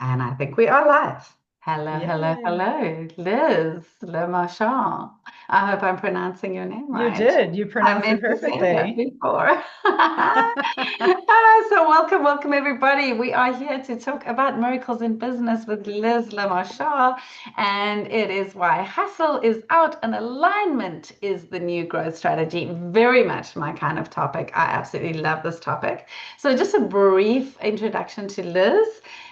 And I think we are live. Hello, hello, Yay. hello, Liz Lemarchand. I hope I'm pronouncing your name You right. did. You I pronounced it meant to say that perfectly. before. So welcome everybody. We are here to talk about miracles in business with Liz Lemarchand, and it is why hustle is out and alignment is the new growth strategy. Very much my kind of topic. I absolutely love this topic. So just a brief introduction to Liz.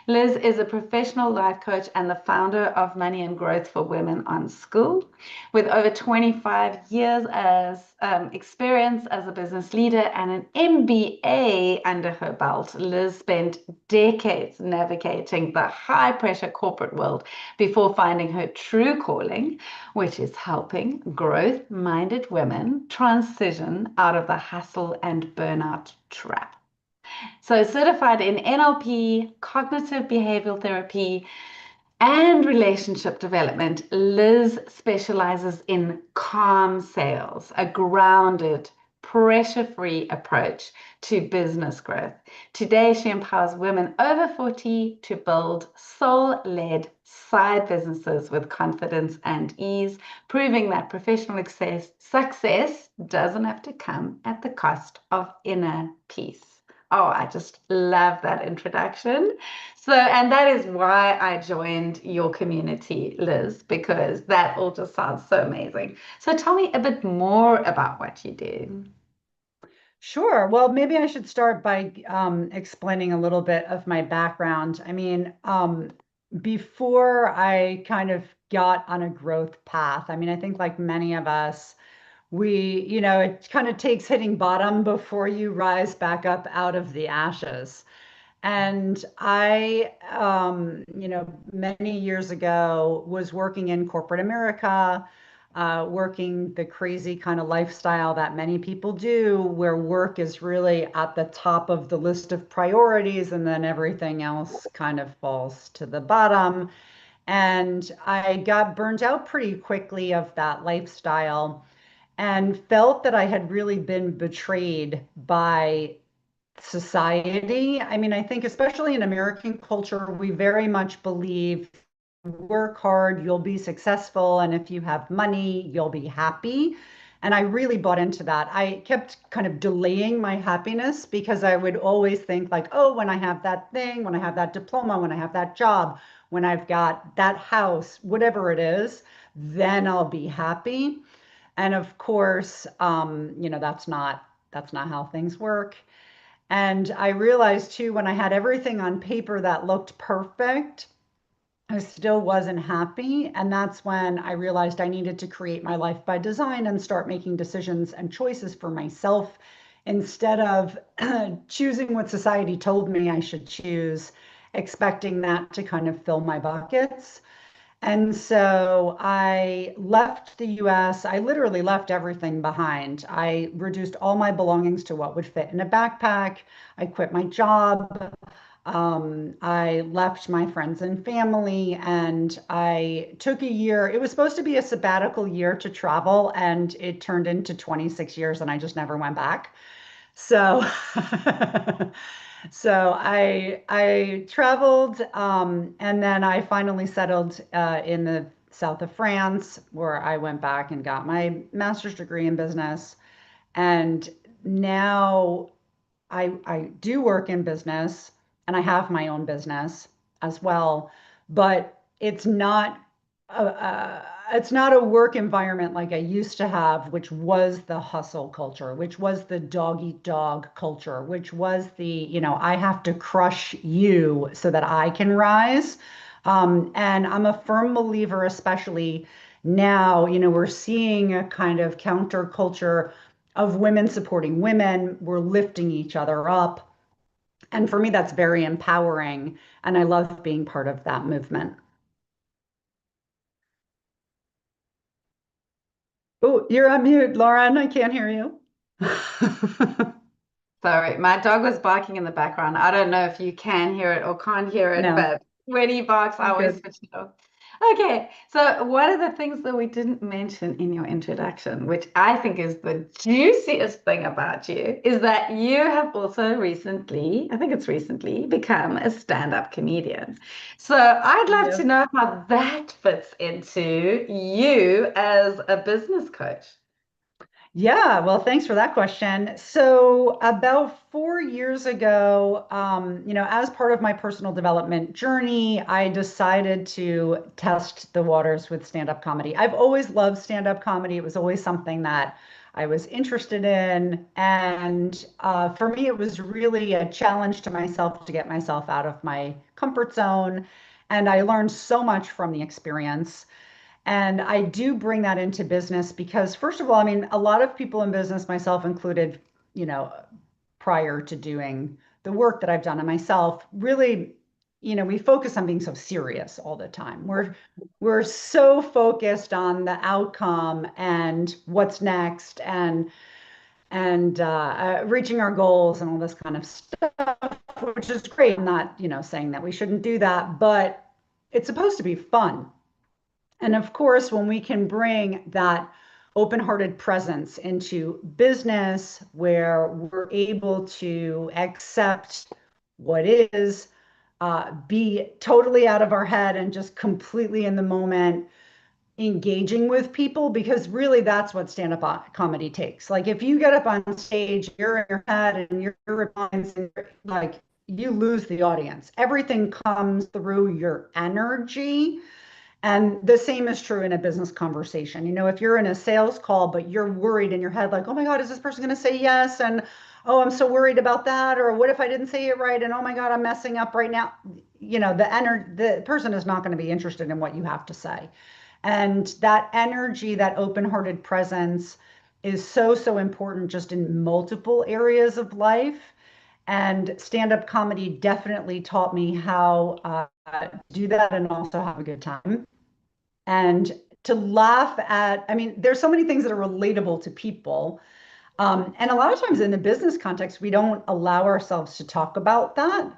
Liz is a professional life coach and the founder of Money and Growth for Women on Skool. With over 25 years as experience as a business leader and an MBA under her belt, Liz spent decades navigating the high pressure corporate world before finding her true calling, which is helping growth minded women transition out of the hustle and burnout trap. So, certified in NLP, cognitive behavioral therapy, and relationship development, Liz specializes in calm sales, a grounded, pressure free approach to business growth. Today, she empowers women over 40 to build soul led side businesses with confidence and ease, proving that professional success doesn't have to come at the cost of inner peace. Oh, I just love that introduction. So, and that is why I joined your community, Liz, because that all just sounds so amazing. So, tell me a bit more about what you do. Sure. Well, maybe I should start by explaining a little bit of my background. Before I kind of got on a growth path, I think like many of us, it kind of takes hitting bottom before you rise back up out of the ashes. And many years ago was working in corporate America, working the crazy kind of lifestyle that many people do, where work is really at the top of the list of priorities, and then everything else kind of falls to the bottom. And I got burnt out pretty quickly of that lifestyle and felt that I had really been betrayed by society. I think especially in American culture, we very much believe work hard, you'll be successful, and if you have money, you'll be happy. And I really bought into that. I kept kind of delaying my happiness because I would always think like, oh, when I have that thing, when I have that diploma, when I have that job, when I've got that house, whatever it is, then I'll be happy. And of course, that's not how things work. And I realized too, when I had everything on paper that looked perfect, I still wasn't happy. And that's when I realized I needed to create my life by design and start making decisions and choices for myself instead of choosing what society told me I should choose, expecting that to kind of fill my buckets. And so I left the US. I literally left everything behind. I reduced all my belongings to what would fit in a backpack. I quit my job. I left my friends and family, and I took a year. It was supposed to be a sabbatical year to travel, and it turned into 26 years, and I just never went back. So so I traveled, and then I finally settled in the south of France, where I went back and got my master's degree in business. And now I do work in business, and I have my own business as well, but it's not a work environment like I used to have, which was the hustle culture, which was the dog eat dog culture, which was I have to crush you so that I can rise. And I'm a firm believer, especially now, we're seeing a kind of counterculture of women supporting women. We're lifting each other up. And for me, that's very empowering. And I love being part of that movement. Oh, you're on mute, Lauren. I can't hear you. Sorry, my dog was barking in the background. I don't know if you can hear it or can't hear it, No, but when he barks, I you're always good. switch it off. Okay, so one of the things that we didn't mention in your introduction, which I think is the juiciest thing about you, is that you have also recently, I think it's recently, become a stand-up comedian. So I'd love to Yep. know how that fits into you as a business coach. Yeah, well, thanks for that question. So, about 4 years ago, as part of my personal development journey, I decided to test the waters with stand-up comedy. I've always loved stand-up comedy. It was always something that I was interested in. And for me, it was really a challenge to myself to get myself out of my comfort zone. And I learned so much from the experience. And I do bring that into business because, first of all, I mean, a lot of people in business, myself included, you know, prior to doing the work that I've done on myself, really, we focus on being so serious all the time. We're so focused on the outcome and what's next and reaching our goals and all this kind of stuff, which is great. I'm not, saying that we shouldn't do that, but it's supposed to be fun. And of course, when we can bring that open hearted presence into business where we're able to accept what is, be totally out of our head and just completely in the moment, engaging with people, because really that's what stand up comedy takes. Like if you get up on stage, you're in your head and you're replying, like you lose the audience. Everything comes through your energy, and the same is true in a business conversation. If you're in a sales call, but you're worried in your head, like, oh my God, is this person going to say yes? And oh, I'm so worried about that. Or what if I didn't say it right? And oh my God, I'm messing up right now. The person is not going to be interested in what you have to say. And that energy, that open-hearted presence is so, so important just in multiple areas of life. And stand-up comedy definitely taught me how to do that and also have a good time and to laugh at. I mean, there's so many things that are relatable to people. And a lot of times in the business context, we don't allow ourselves to talk about that.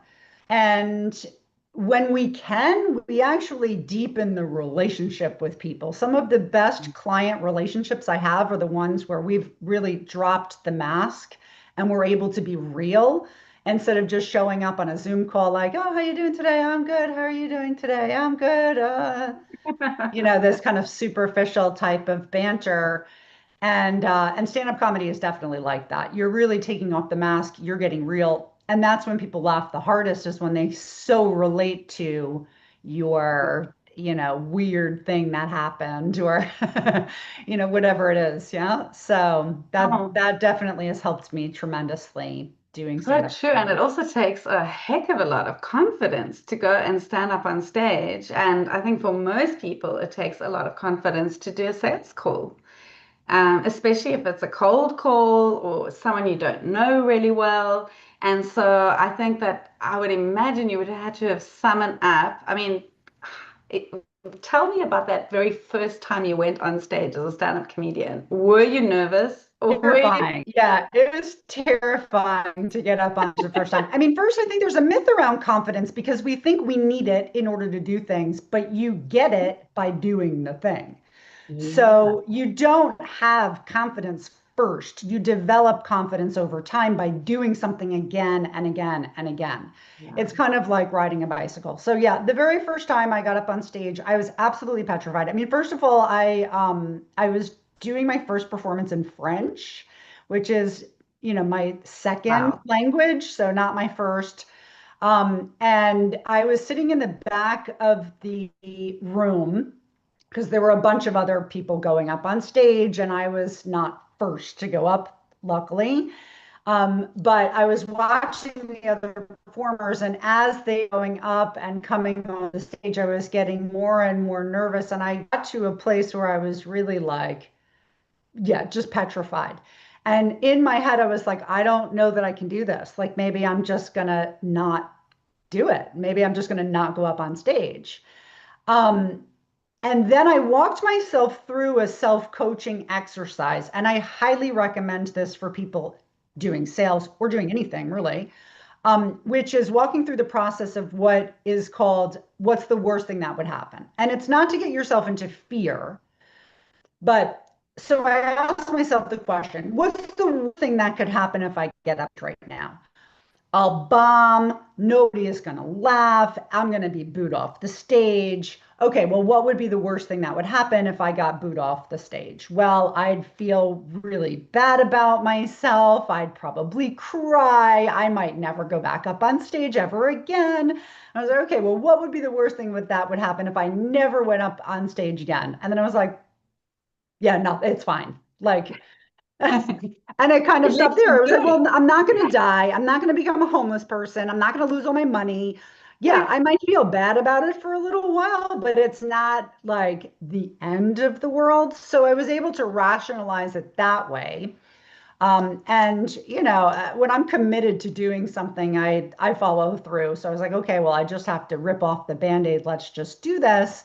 And when we can, we actually deepen the relationship with people. Some of the best client relationships I have are the ones where we've really dropped the mask and we're able to be real instead of just showing up on a Zoom call like, oh, how you doing today? I'm good. How are you doing today? I'm good. This kind of superficial type of banter. And stand-up comedy is definitely like that. You're really taking off the mask, you're getting real. And that's when people laugh the hardest, is when they so relate to your, weird thing that happened, or whatever it is. Yeah. So that Oh, that definitely has helped me tremendously doing so stand-up true. And it comedy. also takes a heck of a lot of confidence to go and stand up on stage. And I think for most people, it takes a lot of confidence to do a sales call, especially if it's a cold call or someone you don't know really well. And so I think that I would imagine you would have had to have summoned up. I mean, it, tell me about that very first time you went on stage as a stand-up comedian. Were you nervous? Or were you? Terrifying. Yeah, it was terrifying to get up on the first time. I mean, first, I think there's a myth around confidence because we think we need it in order to do things, but you get it by doing the thing. Yeah. So you don't have confidence first. You develop confidence over time by doing something again and again and again. It's Yeah. kind of like riding a bicycle. So yeah, the very first time I got up on stage, I was absolutely petrified. I mean, first of all, I was doing my first performance in French, which is, my second Wow. language, so not my first. And I was sitting in the back of the room because there were a bunch of other people going up on stage, and I was not first to go up, luckily. But I was watching the other performers, and as they were going up and coming on the stage, I was getting more and more nervous. And I got to a place where I was really like, yeah, just petrified. And in my head, I was like, I don't know that I can do this. Like, maybe I'm just gonna not do it. Maybe I'm just gonna not go up on stage. Um, and then I walked myself through a self-coaching exercise, and I highly recommend this for people doing sales or doing anything really. which is walking through the process of what is called what's the worst thing that would happen. And it's not to get yourself into fear, but so I asked myself the question, what's the worst thing that could happen if I get up right now? I'll bomb. Nobody is going to laugh. I'm going to be booed off the stage. Okay, well, what would be the worst thing that would happen if I got booed off the stage? Well, I'd feel really bad about myself. I'd probably cry. I might never go back up on stage ever again. I was like, okay, well, what would be the worst thing that would happen if I never went up on stage again? And then I was like, yeah, no, it's fine. Like, and I kind of It stopped lets there. you I was like, go. well, I'm not going to die. I'm not going to become a homeless person. I'm not going to lose all my money. Yeah, I might feel bad about it for a little while, but it's not like the end of the world. So I was able to rationalize it that way. And when I'm committed to doing something, I follow through. So I was like, okay, well, I just have to rip off the Band-Aid. Let's just do this.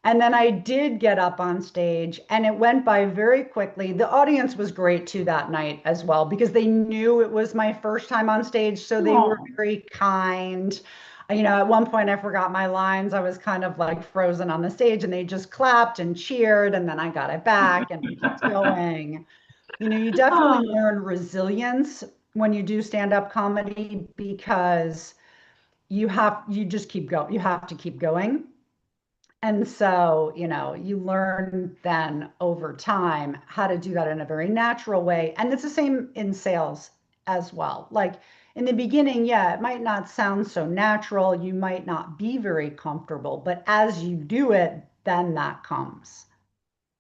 And then I did get up on stage and it went by very quickly. The audience was great too that night as well because they knew it was my first time on stage. So they were Oh. very kind. At one point I forgot my lines. I was kind of like frozen on the stage and they just clapped and cheered. And then I got it back and we kept going. You definitely Oh. learn resilience when you do stand-up comedy because you just keep going. You have to keep going. And so, you learn then over time how to do that in a very natural way. And it's the same in sales as well. Like in the beginning, yeah, it might not sound so natural. You might not be very comfortable, but as you do it, then that comes.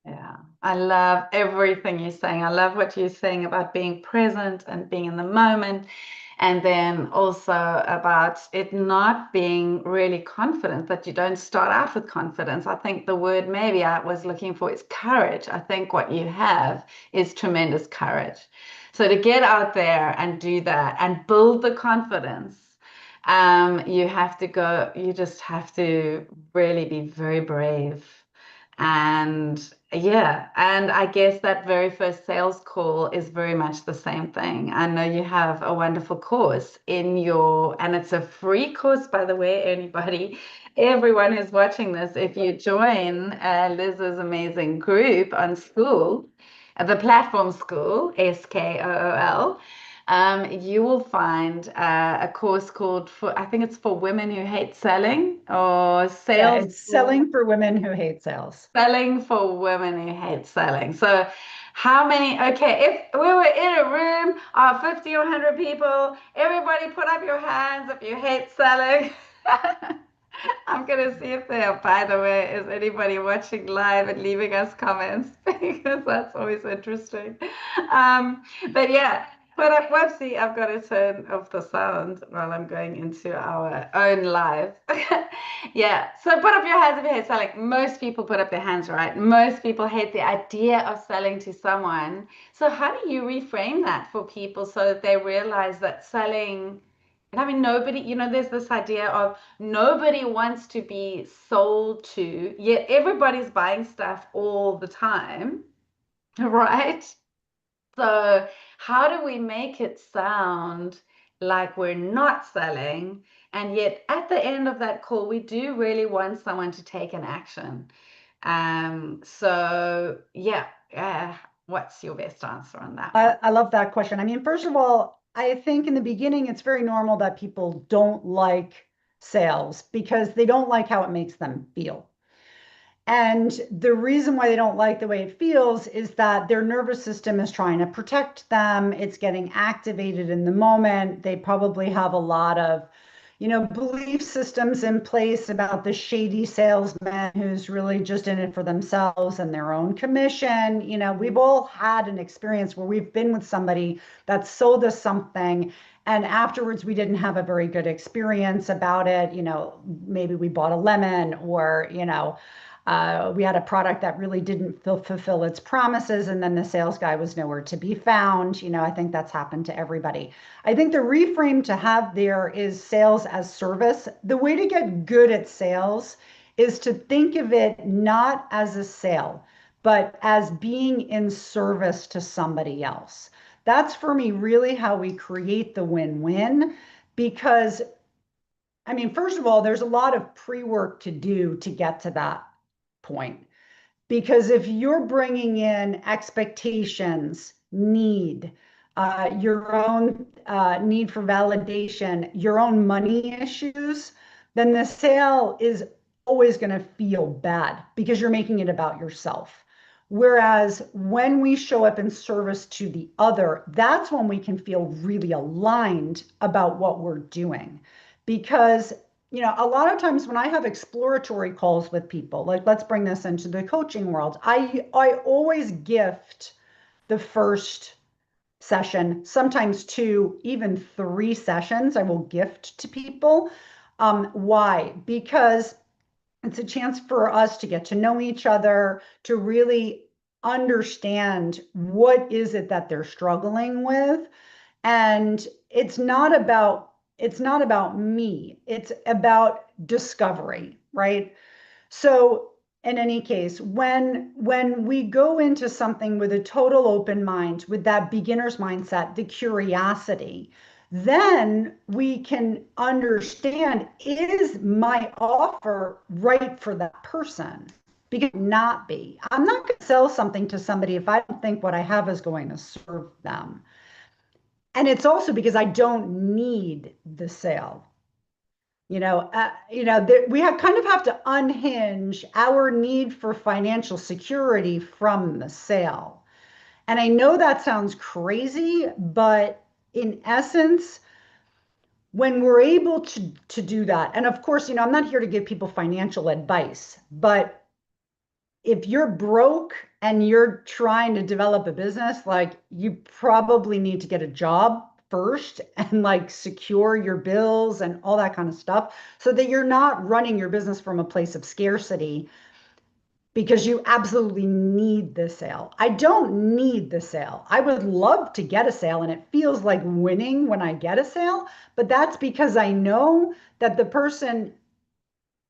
Yeah, I love everything you're saying. I love what you're saying about being present and being in the moment. And then also about it not being really confident, that you don't start out with confidence. I think the word maybe I was looking for is courage. I think what you have is tremendous courage. So to get out there and do that and build the confidence, you just have to really be very brave. And yeah, and I guess that very first sales call is very much the same thing. I know you have a wonderful course and it's a free course, by the way, anybody, everyone who's watching this, if you join Liz's amazing group on Skool, the platform Skool, Skool, you will find a course called I think it's for women who hate selling or Yeah, sales. it's selling for women who hate sales. Selling for women who hate selling. So, how many? Okay, if we were in a room of 50 or 100 people, everybody put up your hands if you hate selling. I'm gonna see if there, by the way, is anybody watching live and leaving us comments because that's always interesting. Um, but yeah, but whoopsie, I've got to turn off the sound while I'm going into our own live. Yeah, so put up your hands if you hate selling. Most people put up their hands, right? Most people hate the idea of selling to someone. So how do you reframe that for people so that they realize that selling, and I mean, nobody, there's this idea of nobody wants to be sold to, yet everybody's buying stuff all the time, right? So, how do we make it sound like we're not selling? And yet, at the end of that call, we do really want someone to take an action. So yeah, what's your best answer on that one? I love that question. I mean, first of all, I think in the beginning, it's very normal that people don't like sales because they don't like how it makes them feel. And the reason why they don't like the way it feels is that their nervous system is trying to protect them. It's getting activated in the moment. They probably have a lot of, belief systems in place about the shady salesman who's really just in it for themselves and their own commission. We've all had an experience where we've been with somebody that sold us something and afterwards we didn't have a very good experience about it. Maybe we bought a lemon or, we had a product that really didn't fulfill its promises, and then the sales guy was nowhere to be found. I think that's happened to everybody. I think the reframe to have there is sales as service. The way to get good at sales is to think of it not as a sale, but as being in service to somebody else. That's for me really how we create the win-win because I mean, first of all, there's a lot of pre-work to do to get to that point. Because if you're bringing in expectations, need, your own need for validation, your own money issues, then the sale is always going to feel bad because you're making it about yourself. Whereas when we show up in service to the other, that's when we can feel really aligned about what we're doing. Because a lot of times when I have exploratory calls with people, like let's bring this into the coaching world, I always gift the first session, sometimes two, even three sessions I will gift to people. Why? Because it's a chance for us to get to know each other, to really understand what is it that they're struggling with. And it's not about me. It's about discovery, right? So in any case, when we go into something with a total open mind, with that beginner's mindset, the curiosity, then we can understand, is my offer right for that person? Because not be. I'm not going to sell something to somebody if I don't think what I have is going to serve them. And it's also because I don't need the sale. We kind of have to unhinge our need for financial security from the sale. And I know that sounds crazy, but in essence, when we're able to do that, and of course, I'm not here to give people financial advice, but if you're broke and you're trying to develop a business, like you probably need to get a job first and like secure your bills and all that kind of stuff so that you're not running your business from a place of scarcity because you absolutely need the sale. I don't need the sale. I would love to get a sale and it feels like winning when I get a sale, but that's because I know that the person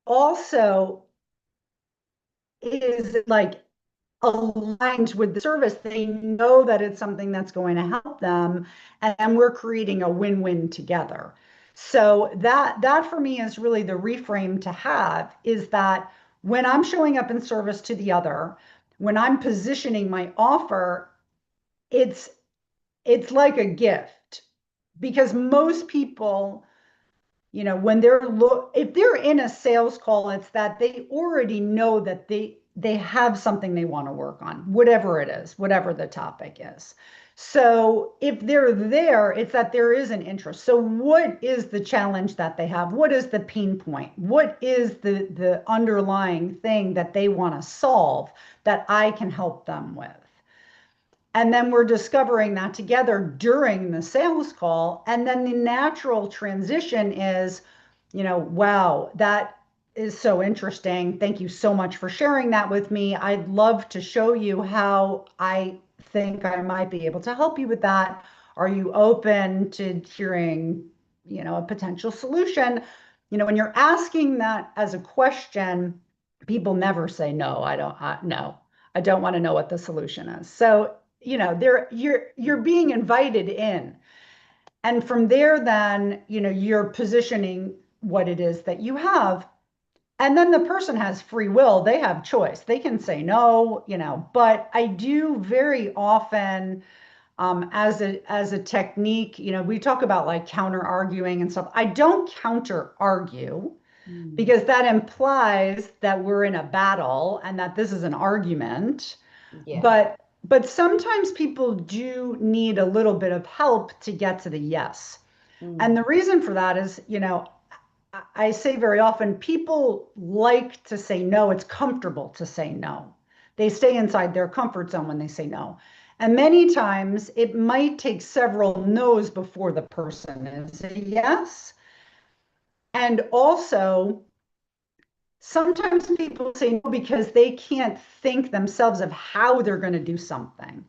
also is like aligned with the service. They know that it's something that's going to help them, and we're creating a win-win together. So that for me is really the reframe to have, is that when I'm showing up in service to the other, when I'm positioning my offer, it's it's like a gift because most people, when if they're in a sales call, it's that they already know that they have something they want to work on, whatever it is, whatever the topic is. So if they're there, it's that there is an interest. So what is the challenge that they have? What is the pain point? What is the underlying thing that they want to solve that I can help them with? And then we're discovering that together during the sales call. And then the natural transition is, wow, that is so interesting. Thank you so much for sharing that with me. I'd love to show you how I think I might be able to help you with that. Are you open to hearing, a potential solution? When you're asking that as a question, people never say no. No, I don't want to know what the solution is. So you're being invited in, and from there then you're positioning what it is that you have, and then the person has free will. They have choice. They can say no, but I do very often, as a technique, we talk about like counter arguing and stuff. I don't counter argue Mm. because that implies that we're in a battle and that this is an argument. Yeah. But sometimes people do need a little bit of help to get to the yes. And Mm. the reason for that is, I say very often, people like to say no. It's comfortable to say no. They stay inside their comfort zone when they say no. And many times it might take several no's before the person is a yes. And also, sometimes people say no because they can't think themselves of how they're going to do something.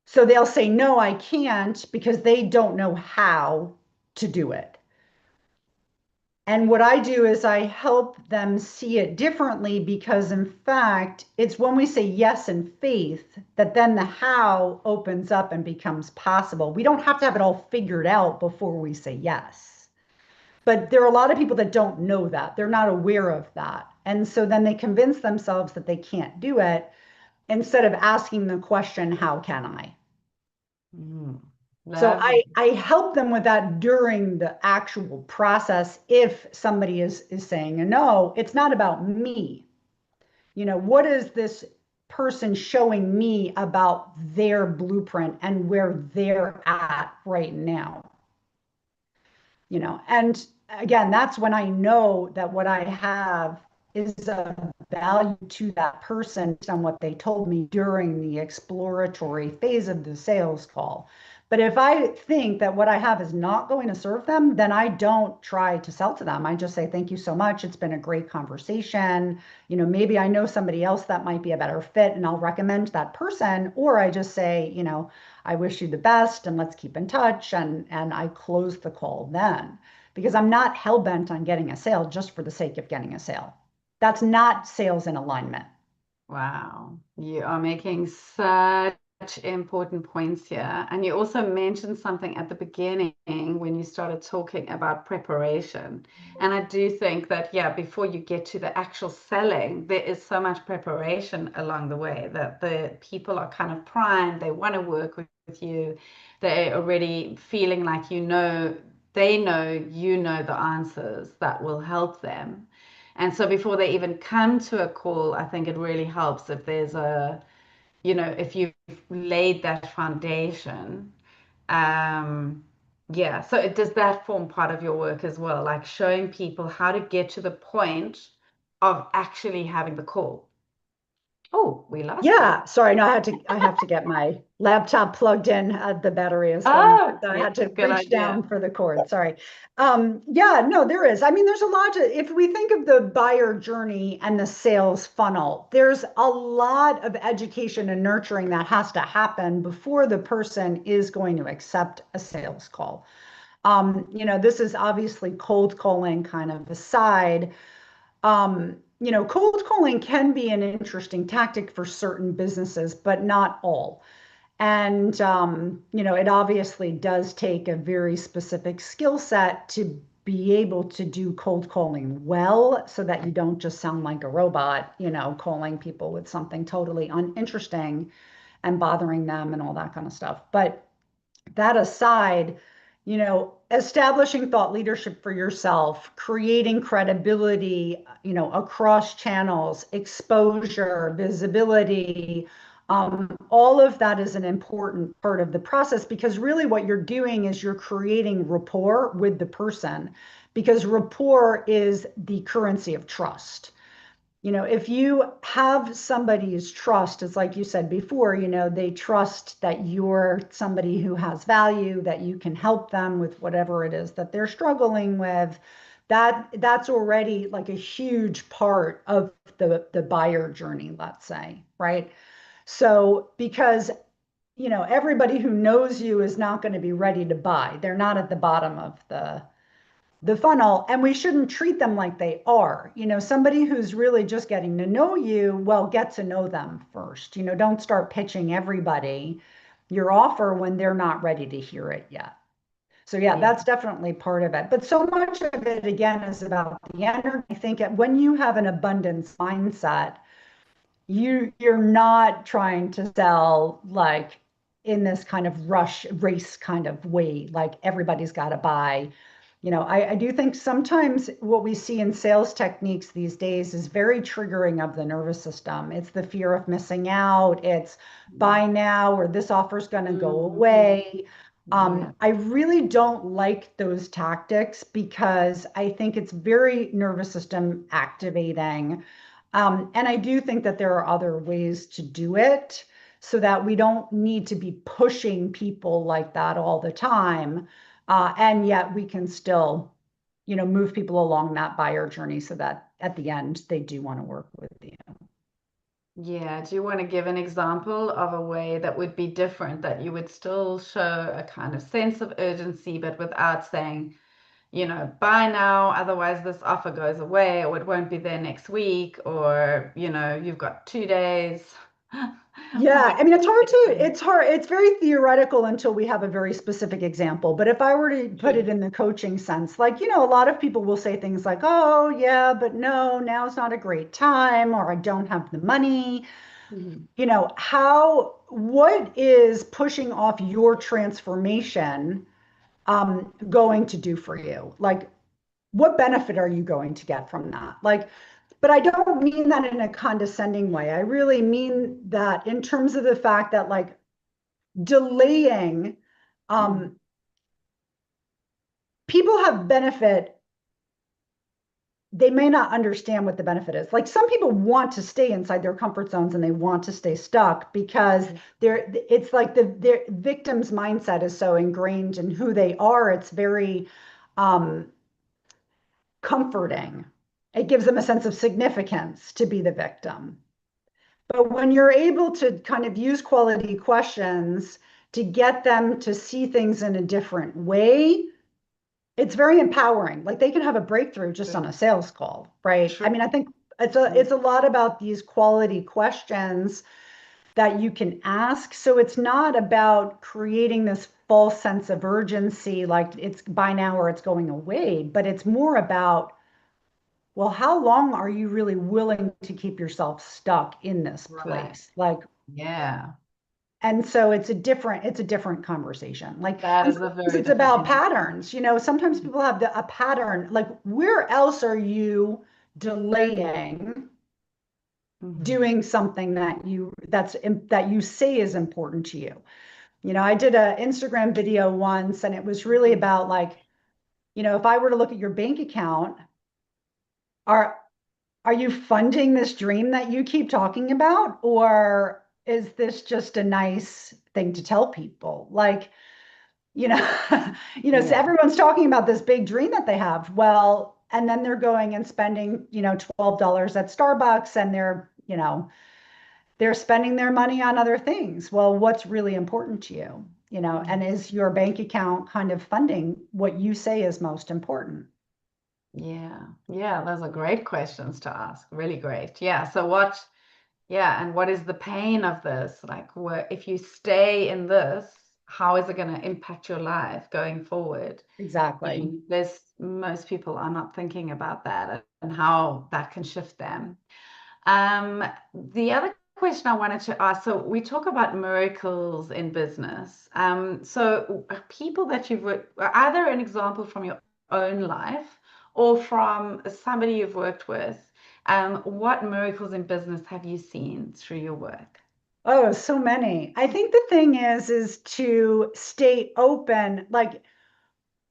So they'll say, no, I can't, because they don't know how to do it. And what I do is I help them see it differently because, in fact, it's when we say yes in faith that then the how opens up and becomes possible. We don't have to have it all figured out before we say yes. But there are a lot of people that don't know that. They're not aware of that. And so then they convince themselves that they can't do it instead of asking the question, how can I? Mm, So lovely. I help them with that during the actual process. If somebody is saying a no, it's not about me. What is this person showing me about their blueprint and where they're at right now? And again, that's when I know that what I have is of value to that person based on what they told me during the exploratory phase of the sales call. But if I think that what I have is not going to serve them, then I don't try to sell to them. I just say, thank you so much. It's been a great conversation. Maybe I know somebody else that might be a better fit and I'll recommend that person. Or I just say, I wish you the best and let's keep in touch. And I close the call then because I'm not hell bent on getting a sale just for the sake of getting a sale. That's not sales in alignment. Wow, you are making such important points here. And you also mentioned something at the beginning when you started talking about preparation. And I do think that, yeah, before you get to the actual selling, there is so much preparation along the way that the people are kind of primed, they want to work with you, they're already feeling like they know you know the answers that will help them. And so before they even come to a call, I think it really helps if there's if you've laid that foundation. Um, yeah. So does that form part of your work as well? Like showing people how to get to the point of actually having the call. Oh, we lost you. Yeah, sorry. No, I have to get my laptop plugged in. The battery is going, Oh, so I yeah, had to good reach idea. down for the cord. Sorry. Yeah, no, there is. I mean, there's a lot if we think of the buyer journey and the sales funnel, there's a lot of education and nurturing that has to happen before the person is going to accept a sales call. This is obviously cold calling kind of aside. Cold calling can be an interesting tactic for certain businesses, but not all. And, it obviously does take a very specific skill set to be able to do cold calling well so that you don't just sound like a robot, calling people with something totally uninteresting and bothering them and all that kind of stuff. But that aside, establishing thought leadership for yourself, creating credibility, across channels, exposure, visibility, all of that is an important part of the process because really what you're doing is you're creating rapport with the person because rapport is the currency of trust. If you have somebody's trust, it's like you said before, they trust that you're somebody who has value, that you can help them with whatever it is that they're struggling with. That's already like a huge part of the buyer journey, let's say, right? So because everybody who knows you is not going to be ready to buy. They're not at the bottom of the funnel, and we shouldn't treat them like they are. Somebody who's really just getting to know you, well, get to know them first. Don't start pitching everybody your offer when they're not ready to hear it yet. So yeah, Yeah. that's definitely part of it. But so much of it again is about the energy. I think when you have an abundance mindset, you're not trying to sell like in this kind of rush race kind of way, like everybody's got to buy. I do think sometimes what we see in sales techniques these days is very triggering of the nervous system. It's the fear of missing out. It's buy now or this offer is going to go Mm, away. yeah. I really don't like those tactics because I think it's very nervous system activating. And I do think that there are other ways to do it so that we don't need to be pushing people like that all the time. And yet we can still, move people along that buyer journey so that at the end they do want to work with you. Yeah. Do you want to give an example of a way that would be different, that you would still show a kind of sense of urgency, but without saying, buy now, otherwise this offer goes away, or it won't be there next week, or, you've got 2 days. Yeah, What I mean, do you think? it's hard, it's very theoretical until we have a very specific example. But if I were to put it True. in the coaching sense, like, a lot of people will say things like, oh, yeah, but no, now's not a great time, or I don't have the money. Mhm. What is pushing off your transformation going to do for you? Like, what benefit are you going to get from that? Like, but I don't mean that in a condescending way. I really mean that in terms of the fact that, like, delaying, Mhm. um, people have benefit. They may not understand what the benefit is. Like, some people want to stay inside their comfort zones and they want to stay stuck because it's like their victim's mindset is so ingrained in who they are. It's very um, comforting. It gives them a sense of significance to be the victim. But when you're able to kind of use quality questions to get them to see things in a different way, it's very empowering. Like, they can have a breakthrough just on True. a sales call, right? I True. mean, I think it's a lot about these quality questions that you can ask. So it's not about creating this false sense of urgency, like it's by now or it's going away, but it's more about, well, how long are you really willing to keep yourself stuck in this Right. place? Like, Yeah. and so it's a different conversation. Like, That and is a sometimes very it's different about energy. patterns. Sometimes people have a pattern. Like, where else are you delaying Mhm. doing something that you say is important to you? I did an Instagram video once, and it was really Mhm. about, like, if I were to look at your bank account, are are you funding this dream that you keep talking about, or is this just a nice thing to tell people? Like, you know, so Yeah. everyone's talking about this big dream that they have. Well, and then they're going and spending, $12 at Starbucks, and they're spending their money on other things. Well, what's really important to you? And Mhm. is your bank account kind of funding what you say is most important? Yeah. Yeah. Those are great questions to ask. Really great. Yeah. So yeah, and what is the pain of this? Like, if you stay in this, how is it going to impact your life going forward? Exactly. There's most people are not thinking about that and how that can shift them. The other question I wanted to ask, so we talk about miracles in business. So people that you've worked, either an example from your own life or from somebody you've worked with, what miracles in business have you seen through your work? Oh, so many. I think the thing is to stay open. Like,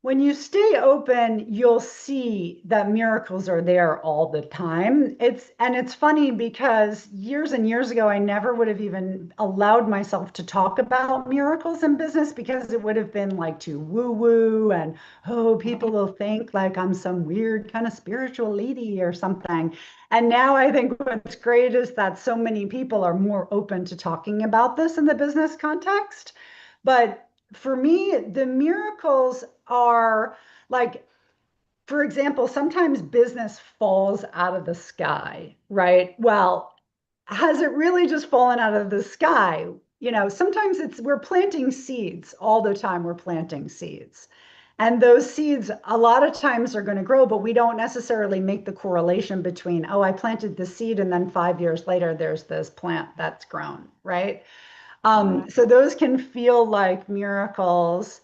when you stay open, you'll see that miracles are there all the time. It's funny because years and years ago, I never would have even allowed myself to talk about miracles in business because it would have been like too woo-woo, and, oh, people will think like I'm some weird kind of spiritual lady or something. And now I think what's great is that so many people are more open to talking about this in the business context. But for me, the miracles are, like, for example, sometimes business falls out of the sky, right? Well, has it really just fallen out of the sky? Sometimes we're planting seeds all the time. We're planting seeds. And those seeds a lot of times are going to grow, but we don't necessarily make the correlation between, oh, I planted the seed and then 5 years later, there's this plant that's grown, right? Right. So those can feel like miracles.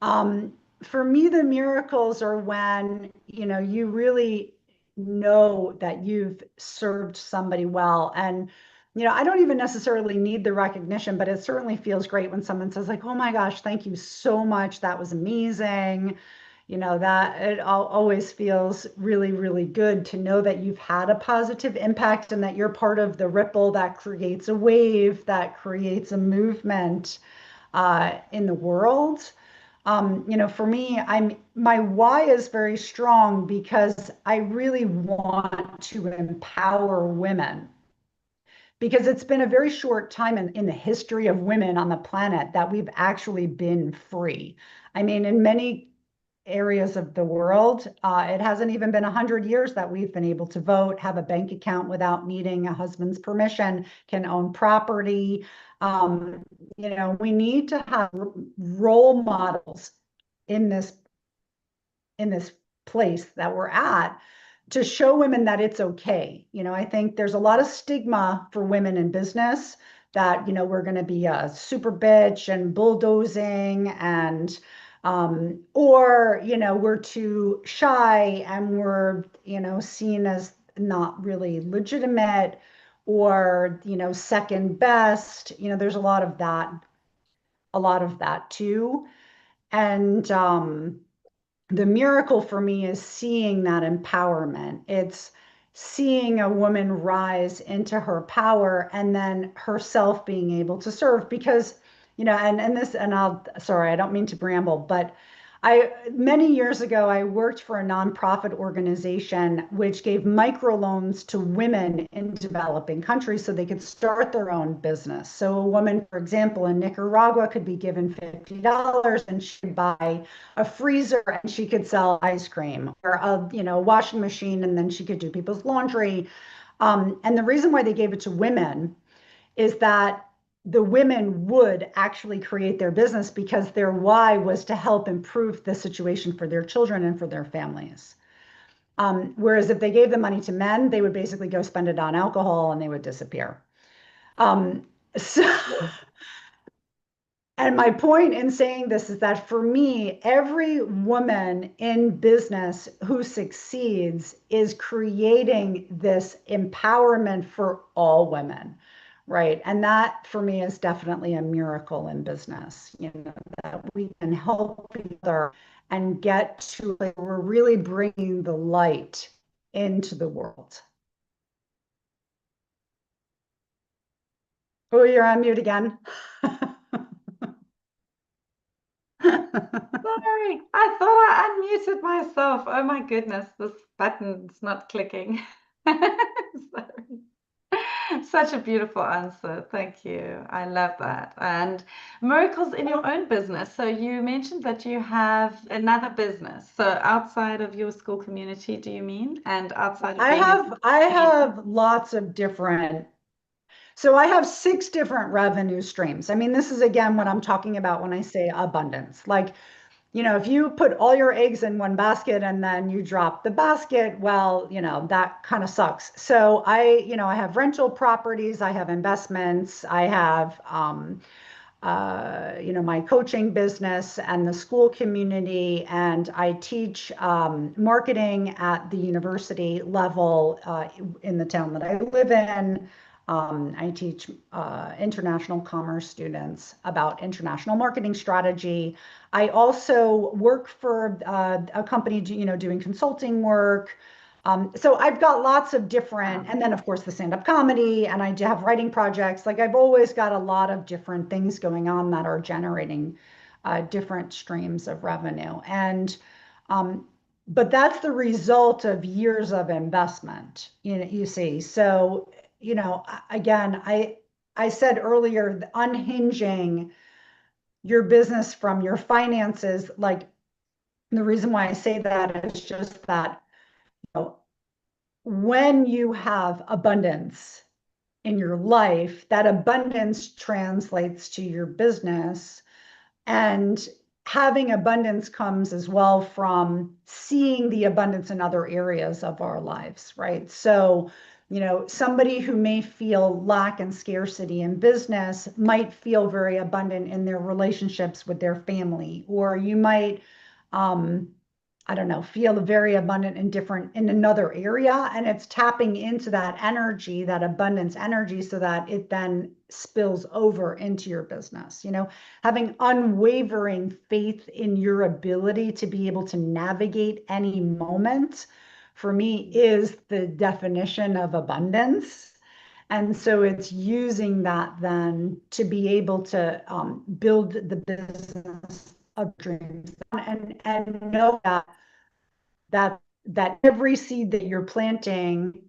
Um, for me, the miracles are when, you really know that you've served somebody well. And, I don't even necessarily need the recognition, but it certainly feels great when someone says, like, oh my gosh, thank you so much. That was amazing. That it always feels really, really good to know that you've had a positive impact and that you're part of the ripple that creates a wave, that creates a movement in the world. For me, my why is very strong because I really want to empower women, because it's been a very short time in the history of women on the planet that we've actually been free. I mean, in many areas of the world. It hasn't even been 100 years that we've been able to vote, have a bank account without needing a husband's permission, can own property. Um, we need to have role models in this place that we're at to show women that it's okay. I think there's a lot of stigma for women in business that, we're going to be a super bitch and bulldozing and or, we're too shy and we're, seen as not really legitimate or, second best. There's a lot of that too. And the miracle for me is seeing that empowerment. It's seeing a woman rise into her power and then herself being able to serve because, sorry, I don't mean to bramble, but many years ago, I worked for a nonprofit organization which gave microloans to women in developing countries so they could start their own business. So a woman, for example, in Nicaragua could be given $50 and she could buy a freezer and she could sell ice cream or a washing machine and then she could do people's laundry. And the reason why they gave it to women is that the women would actually create their business because their why was to help improve the situation for their children and for their families. Whereas if they gave the money to men, they would basically go spend it on alcohol and they would disappear. So And my point in saying this is that for me, every woman in business who succeeds is creating this empowerment for all women, right? And that for me is definitely a miracle in business, that we can help each other and get to like we're really bringing the light into the world. Oh, you're on mute again. Sorry, I thought I unmuted myself. Oh my goodness, this button's not clicking. Sorry. Such a beautiful answer. Thank you. I love that. And miracles in your own business. So you mentioned that you have another business. So outside of your school community, do you mean? And outside of I have lots of different. So I have 6 different revenue streams. I mean, this is again what I'm talking about when I say abundance. Like, if you put all your eggs in one basket and then you drop the basket, well, that kind of sucks. So I have rental properties, I have investments, I have, my coaching business and the Skool community, and I teach marketing at the university level in the town that I live in. I teach international commerce students about international marketing strategy. I also work for a company, doing consulting work. So I've got lots of different, and then of course the stand-up comedy, and I do have writing projects. Like I've always got a lot of different things going on that are generating different streams of revenue. And but that's the result of years of investment, you see. So, again, I said earlier, unhinging your business from your finances, like the reason why I say that is just that when you have abundance in your life, that abundance translates to your business. And having abundance comes as well from seeing the abundance in other areas of our lives, right? So, somebody who may feel lack and scarcity in business might feel very abundant in their relationships with their family, or you might, I don't know, feel very abundant in another area. And it's tapping into that energy, that abundance energy, so that it then spills over into your business. Having unwavering faith in your ability to be able to navigate any moment, for me, is the definition of abundance. And so it's using that then to be able to build the business of dreams and know that every seed that you're planting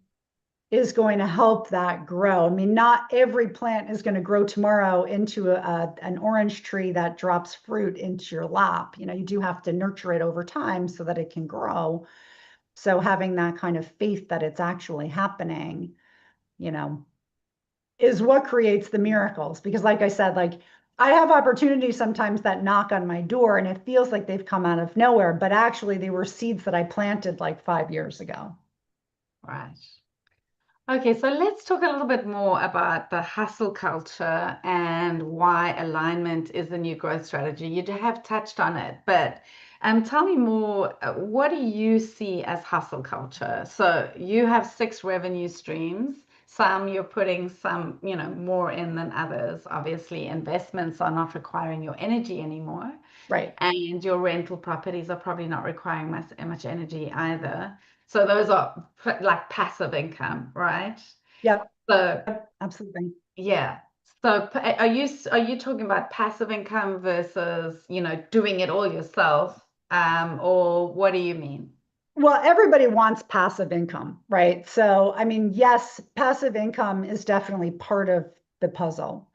is going to help that grow. I mean, not every plant is going to grow tomorrow into an orange tree that drops fruit into your lap. You know, you do have to nurture it over time so that it can grow. So having that kind of faith that it's actually happening, you know, is what creates the miracles. Because like I said, like I have opportunities sometimes that knock on my door and it feels like they've come out of nowhere, but actually they were seeds that I planted like 5 years ago. Right. Okay, so let's talk a little bit more about the hustle culture and why alignment is the new growth strategy. You have touched on it, but tell me more. What do you see as hustle culture? So you have six revenue streams. Some you're putting some, more in than others. Obviously, investments are not requiring your energy anymore, Right. and your rental properties are probably not requiring much energy either. So those are like passive income, right? Yep. So Yep. Absolutely. yeah. So are you talking about passive income versus, doing it all yourself? Or what do you mean? Well, everybody wants passive income, right? So, I mean, yes, passive income is definitely part of the puzzle.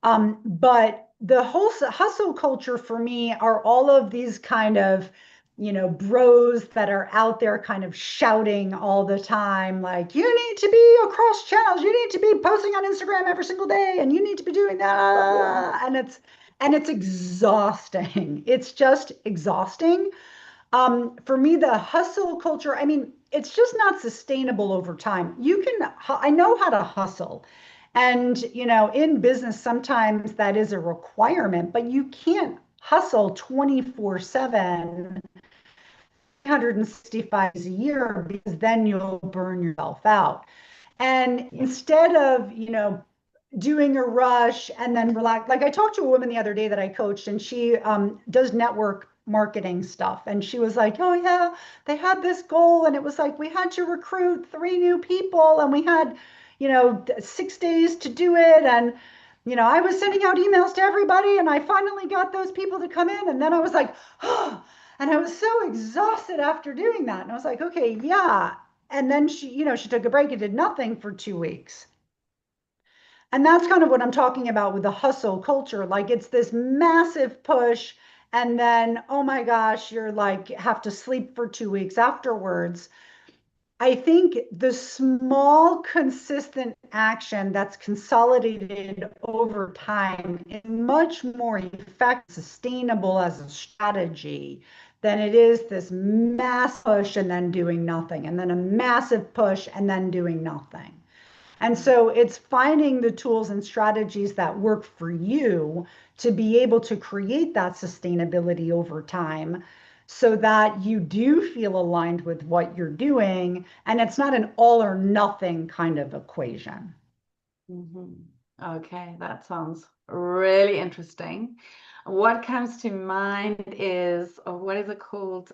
But the whole hustle culture for me are all of these kind of, bros that are out there kind of shouting all the time, like, you need to be across channels, you need to be posting on Instagram every single day, and you need to be doing that. And it's exhausting. It's just exhausting. For me, the hustle culture, I mean, it's just not sustainable over time. I know how to hustle. And, in business, sometimes that is a requirement, but you can't hustle 24/7, 365 days a year, because then you'll burn yourself out. And Yeah. instead of, doing a rush and then relax. Like I talked to a woman the other day that I coached, and she does network marketing stuff. And she was like, oh, yeah, they had this goal. And it was like, we had to recruit 3 new people and we had, 6 days to do it. And, I was sending out emails to everybody and I finally got those people to come in. And then I was like, oh, and I was so exhausted after doing that. And I was like, okay, yeah. And then she took a break and did nothing for 2 weeks. And that's kind of what I'm talking about with the hustle culture. Like it's this massive push. And then, oh my gosh, you're like, have to sleep for 2 weeks afterwards. I think the small, consistent action that's consolidated over time is much more effective, sustainable as a strategy than it is this mass push and then doing nothing, and then a massive push and then doing nothing. And so it's finding the tools and strategies that work for you to be able to create that sustainability over time so that you do feel aligned with what you're doing. And it's not an all or nothing kind of equation. Hmm. Okay, that sounds really interesting. What comes to mind is, or what is it called?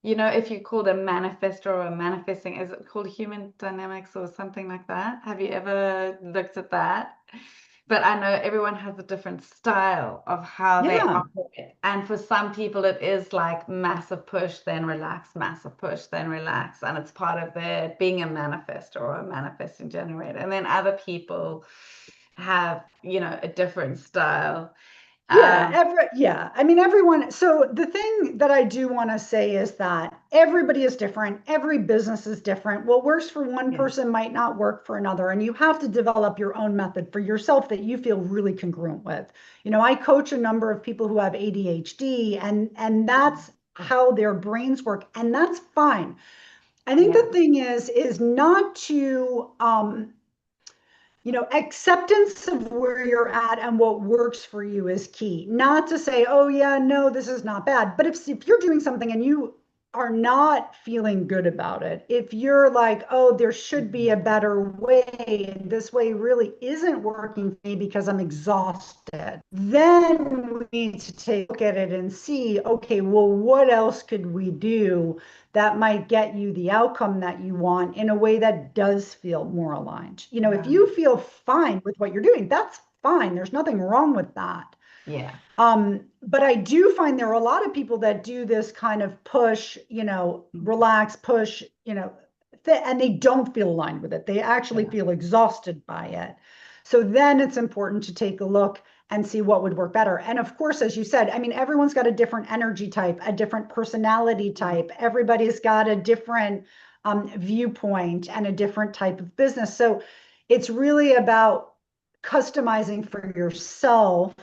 If you called a manifestor or a manifesting, is it called human dynamics or something like that? Have you ever looked at that? But I know everyone has a different style of how they Yeah. operate. And for some people, it is like massive push, then relax, massive push, then relax. And it's part of their being a manifestor or a manifesting generator. And then other people have, a different style. Yeah, Um, yeah. I mean, everyone. So the thing that I do want to say is that everybody is different. Every business is different. What works for one yeah. person might not work for another, and you have to develop your own method for yourself that you feel really congruent with. I coach a number of people who have ADHD, and that's how their brains work, and that's fine. I think Yeah. the thing is not to acceptance of where you're at and what works for you is key. Not to say, oh, yeah, no, this is not bad. But if you're doing something and you are not feeling good about it, if you're like, oh, there should be a Mhm. better way, and this way really isn't working for me because I'm exhausted, then we need to take a look at it and see, okay, well, what else could we do that might get you the outcome that you want in a way that does feel more aligned. If Yeah. you feel fine with what you're doing, that's fine. There's nothing wrong with that. Yeah. But I do find there are a lot of people that do this kind of push, Mhm. relax, push, fit and they don't feel aligned with it. They actually Yeah. feel exhausted by it. So then it's important to take a look and see what would work better. And of course, as you said, I mean, everyone's got a different energy type, a different personality type. Everybody's got a different viewpoint and a different type of business. So it's really about customizing for yourself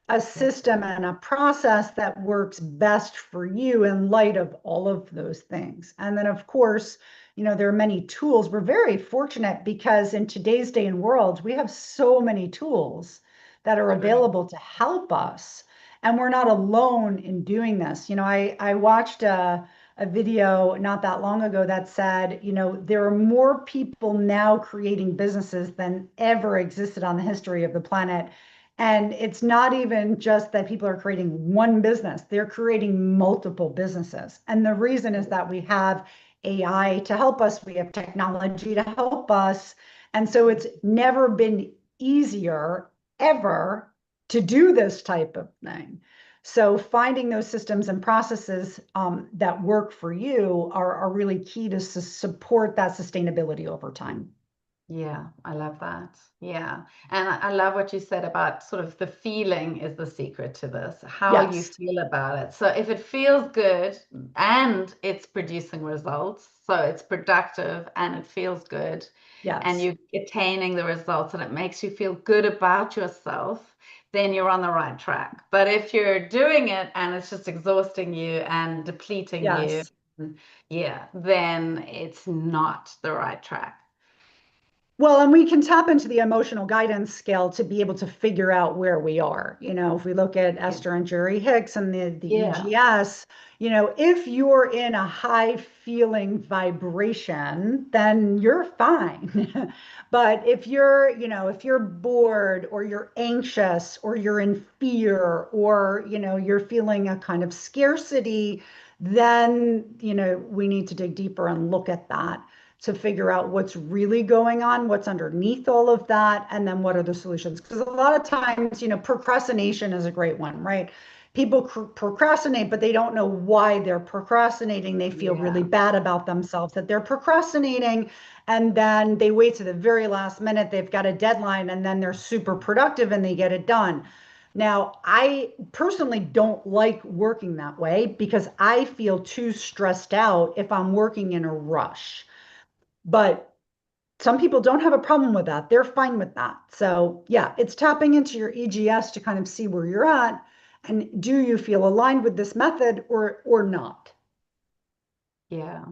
a Yeah. system and a process that works best for you in light of all of those things. And then, of course, there are many tools. We're very fortunate because in today's day and world, we have so many tools that are True. available to help us. And we're not alone in doing this. I watched a video not that long ago that said, there are more people now creating businesses than ever existed on the history of the planet. And it's not even just that people are creating one business, they're creating multiple businesses. And the reason is that we have AI to help us, we have technology to help us. And so it's never been easier ever to do this type of thing. So finding those systems and processes that work for you are really key to support that sustainability over time. Yeah, I love that. Yeah. And I love what you said about sort of the feeling is the secret to this, how you Yes, feel about it. So if it feels good and it's producing results, so it's productive and it feels good, and yes. you're attaining the results and it makes you feel good about yourself, then you're on the right track. But if you're doing it and it's just exhausting you and depleting you, Yes. yeah, then it's not the right track. Well, and we can tap into the emotional guidance scale to be able to figure out where we are. If we look at Yeah. Esther and Jerry Hicks and the Yeah. EGS, if you're in a high feeling vibration, then you're fine. But if you're bored or you're anxious or you're in fear or, you're feeling a kind of scarcity, then, we need to dig deeper and look at that to figure out what's really going on, what's underneath all of that, and then what are the solutions. Because a lot of times, procrastination is a great one, right? People procrastinate, but they don't know why they're procrastinating. They feel really Yeah. bad about themselves that they're procrastinating. And then they wait to the very last minute. They've got a deadline and then they're super productive and they get it done. Now, I personally don't like working that way because I feel too stressed out if I'm working in a rush. But some people don't have a problem with that. They're fine with that. So, yeah, it's tapping into your EGS to kind of see where you're at and do you feel aligned with this method or not? Yeah.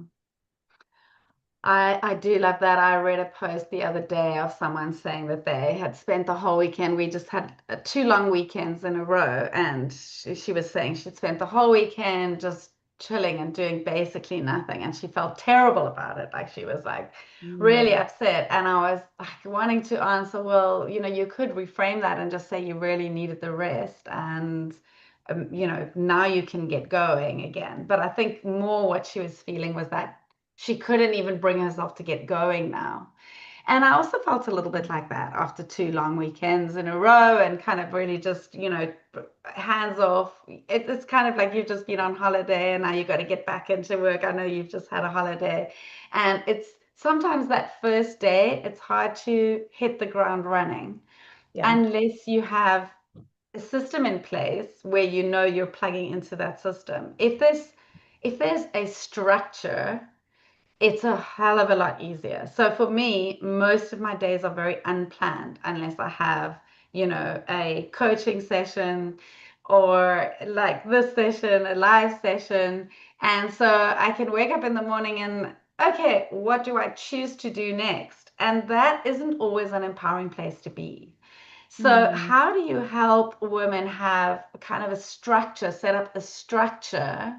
I do love that. I read a post the other day of someone saying that they had spent the whole weekend. We just had two long weekends in a row, and she was saying she'd spent the whole weekend just chilling and doing basically nothing, and she felt terrible about it. Like she was like really Mm. upset, and I was like wanting to answer, well, you could reframe that and just say you really needed the rest, and now you can get going again. But I think more what she was feeling was that she couldn't even bring herself to get going now. And I also felt a little bit like that after two long weekends in a row and kind of really just, hands off. It's kind of like you've just been on holiday and now you've got to get back into work. I know you've just had a holiday. And it's sometimes that first day, it's hard to hit the ground running Yeah. unless you have a system in place where you're plugging into that system. If there's a structure, it's a hell of a lot easier. So for me, most of my days are very unplanned unless I have, a coaching session or like this session, a live session. And so I can wake up in the morning and, okay, what do I choose to do next? And that isn't always an empowering place to be. So, Mm. how do you help women have kind of a structure, set up a structure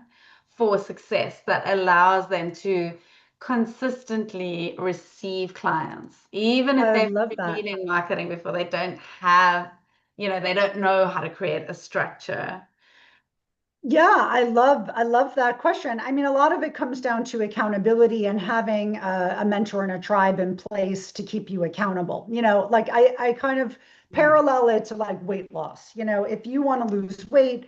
for success that allows them to consistently receive clients, even if I they've love been that. in marketing before, they don't have, they don't know how to create a structure. Yeah, I love that question. I mean, a lot of it comes down to accountability and having a mentor and a tribe in place to keep you accountable. Like I kind of Yeah. parallel it to like weight loss. If you want to lose weight,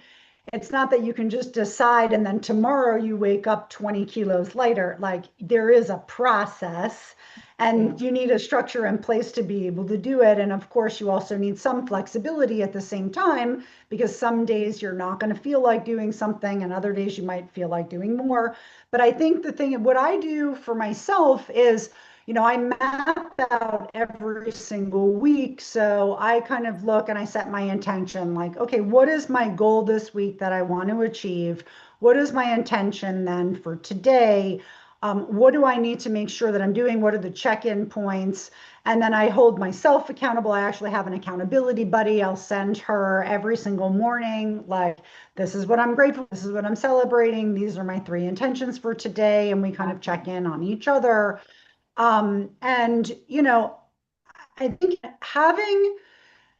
it's not that you can just decide and then tomorrow you wake up 20 kilos lighter. Like there is a process Yeah. and you need a structure in place to be able to do it. And of course, you also need some flexibility at the same time because some days you're not going to feel like doing something and other days you might feel like doing more. But I think the thing, what I do for myself is, I map out every single week. So I kind of look and I set my intention like, okay, what is my goal this week that I want to achieve? What is my intention then for today? What do I need to make sure that I'm doing? What are the check-in points? And then I hold myself accountable. I actually have an accountability buddy. I'll send her every single morning, like, this is what I'm grateful, this is what I'm celebrating. These are my 3 intentions for today. And we kind of check in on each other. And, I think having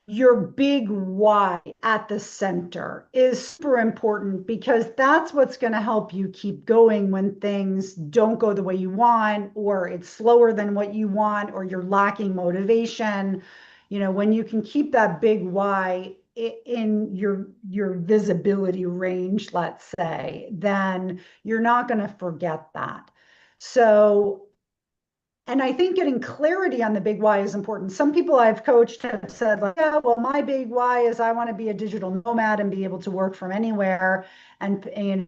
your big why at the center is super important because that's what's going to help you keep going when things don't go the way you want, or it's slower than what you want, or you're lacking motivation. When you can keep that big why in your visibility range, let's say, then you're not going to forget that. So, and I think getting clarity on the big why is important. Some people I've coached have said, like, yeah, well, my big why is I want to be a digital nomad and be able to work from anywhere. And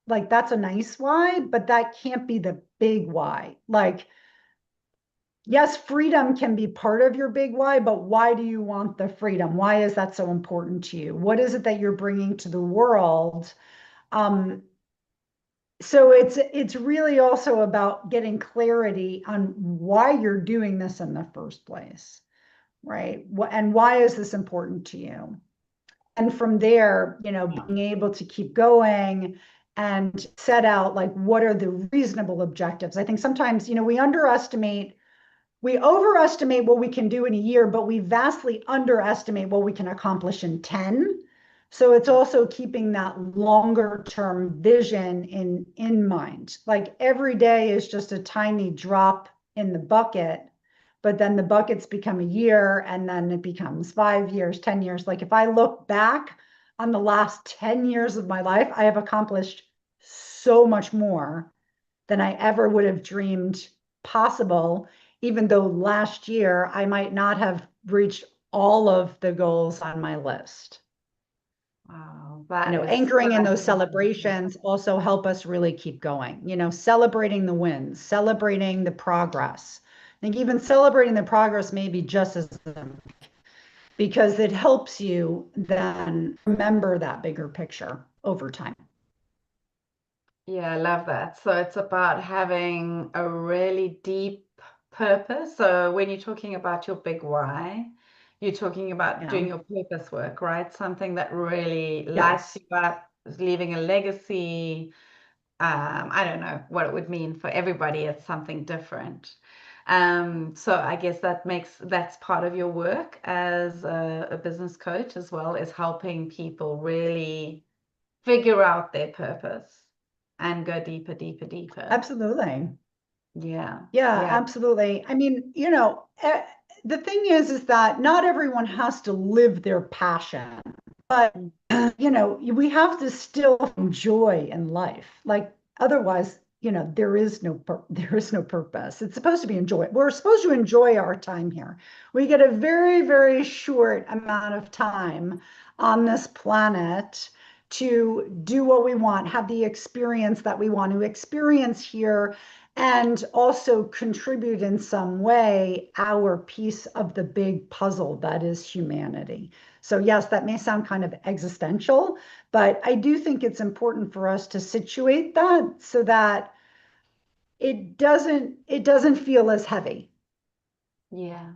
like, that's a nice why, but that can't be the big why. Like, yes, freedom can be part of your big why, but why do you want the freedom? Why is that so important to you? What is it that you're bringing to the world? So it's really also about getting clarity on why you're doing this in the first place, right? And why is this important to you? And from there, being able to keep going and set out like what are the reasonable objectives. I think sometimes, we overestimate what we can do in a year, but we vastly underestimate what we can accomplish in 10. So it's also keeping that longer term vision in mind. Like every day is just a tiny drop in the bucket, but then the buckets become a year and then it becomes 5 years, 10 years. Like if I look back on the last 10 years of my life, I have accomplished so much more than I ever would have dreamed possible, even though last year I might not have reached all of the goals on my list. Wow, that is Anchoring in those so celebrations also help us really keep going, celebrating the wins, celebrating the progress. I think even celebrating the progress may be just as important because it helps you then remember that bigger picture over time. Yeah, I love that. So it's about having a really deep purpose. So when you're talking about your big why, you're talking about Yeah. doing your purpose work, right? Something that really lights Yes. you up, leaving a legacy. I don't know what it would mean for everybody. It's something different. So I guess that's part of your work as a business coach as well, is helping people really figure out their purpose and go deeper, deeper, deeper. Absolutely. Yeah. Yeah, Yeah. absolutely. I mean, the thing is that not everyone has to live their passion, but Mm. we have to still enjoy in life. Like otherwise, there is no purpose. It's supposed to be enjoy. We're supposed to enjoy our time here. We get a very, very short amount of time on this planet to do what we want, have the experience that we want to experience here, and also contribute in some way our piece of the big puzzle that is humanity. So yes, that may sound kind of existential, but I do think it's important for us to situate that so that it doesn't feel as heavy. Yeah.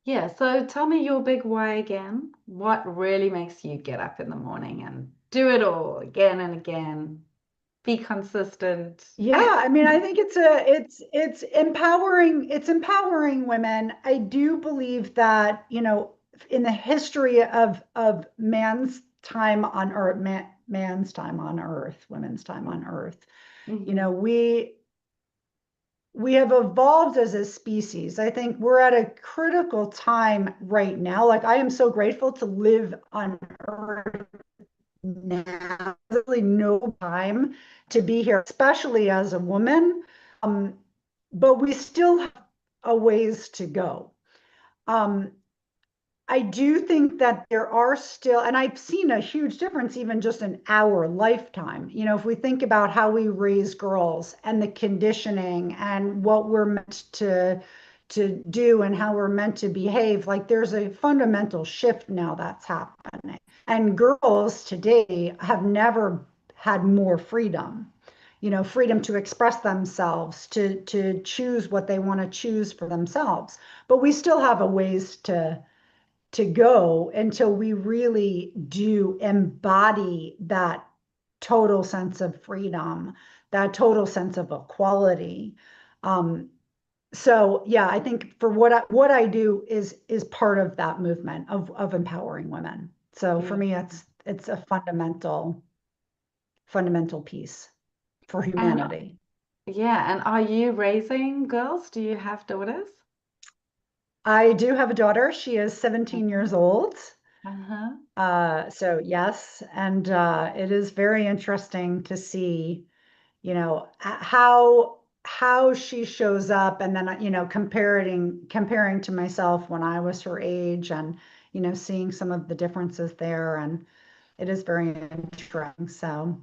Yeah. So tell me your big why again. What really makes you get up in the morning and do it all again and again? Be consistent. Yeah, I mean, I think it's empowering women. I do believe that, in the history of man's time on earth, man's time on earth, women's time on earth, you Hmm. know, we we have evolved as a species. I think we're at a critical time right now. Like I am so grateful to live on earth now. There's really no time to be here, especially as a woman. Um, but we still have a ways to go. Um, I do think that there are still, and I've seen a huge difference even just in our lifetime. You know, if we think about how we raise girls and the conditioning and what we're meant to do and how we're meant to behave, like there's a fundamental shift now that's happening. And girls today have never had more freedom. You know, freedom to express themselves, to choose what they want to choose for themselves. But we still have a ways to go until we really do embody that total sense of freedom, that total sense of equality. Um, so yeah, I think for what I do is part of that movement of empowering women. So for Yeah. me, it's a fundamental piece for And humanity. yeah, and are you raising girls? Do you have daughters? I do have a daughter. She is 17 years old. Uh-huh. So yes, and it is very interesting to see, you know, how she shows up, and then comparing to myself when I was her age, and seeing some of the differences there, and it is very interesting. So